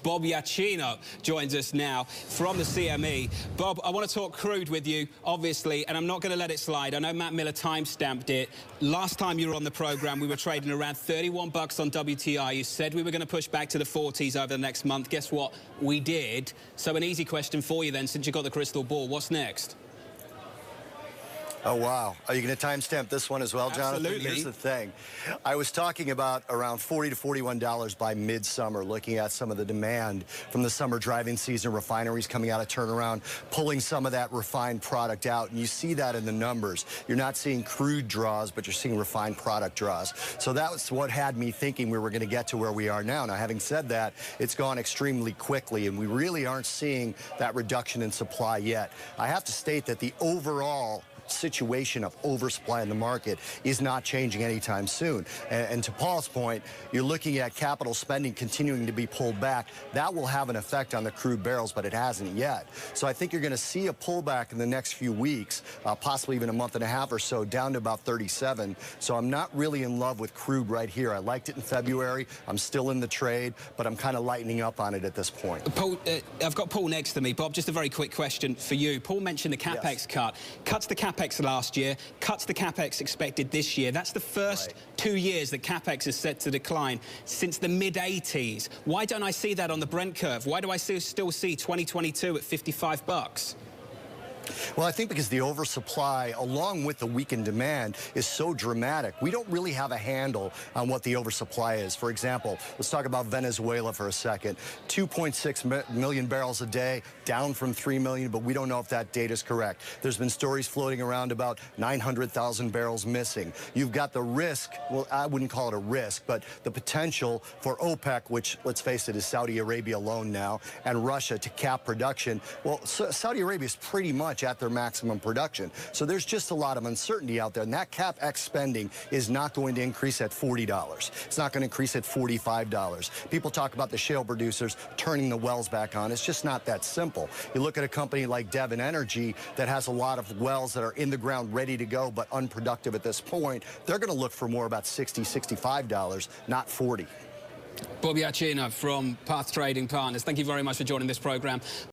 Bob Iaccino joins us now from the CME. Bob, I want to talk crude with you, obviously, and I'm not going to let it slide. I know Matt Miller time-stamped it. Last time you were on the program, we were trading around 31 bucks on WTI. You said we were going to push back to the 40s over the next month. Guess what? We did. So an easy question for you then, since you got the crystal ball. What's next? Oh, wow. Are you going to timestamp this one as well, Jonathan? Absolutely. Here's the thing. I was talking about around $40 to $41 by midsummer, looking at some of the demand from the summer driving season, refineries coming out of turnaround, pulling some of that refined product out. And you see that in the numbers. You're not seeing crude draws, but you're seeing refined product draws. So that was what had me thinking we were going to get to where we are now. Now, having said that, it's gone extremely quickly, and we really aren't seeing that reduction in supply yet. I have to state that the overall situation of oversupply in the market is not changing anytime soon. And to Paul's point, you're looking at capital spending continuing to be pulled back. That will have an effect on the crude barrels, but it hasn't yet. So I think you're going to see a pullback in the next few weeks, possibly even a month and a half or so, down to about 37. So I'm not really in love with crude right here. I liked it in February. I'm still in the trade, but I'm kind of lightening up on it at this point. Paul, I've got Paul next to me. Bob, just a very quick question for you. Paul mentioned the CapEx cut. Cuts the CapEx last year, cuts the CapEx expected this year. That's the first 2 years that CapEx is set to decline since the mid-80s. Why don't I see that on the Brent curve? Why do I still see 2022 at 55 bucks? Well, I think because the oversupply, along with the weakened demand, is so dramatic. We don't really have a handle on what the oversupply is. For example, let's talk about Venezuela for a second. 2.6 million barrels a day, down from 3 million, but we don't know if that data is correct. There's been stories floating around about 900,000 barrels missing. You've got the risk, well, I wouldn't call it a risk, but the potential for OPEC, which, let's face it, is Saudi Arabia alone now, and Russia to cap production. Well, Saudi Arabia is pretty much at their maximum production. So there's just a lot of uncertainty out there, and that CapEx spending is not going to increase at $40. It's not going to increase at $45. People talk about the shale producers turning the wells back on. It's just not that simple. You look at a company like Devon Energy that has a lot of wells that are in the ground ready to go but unproductive at this point. They're going to look for more about $60, $65, not $40. Bob Iaccino from Path Trading Partners, thank you very much for joining this program.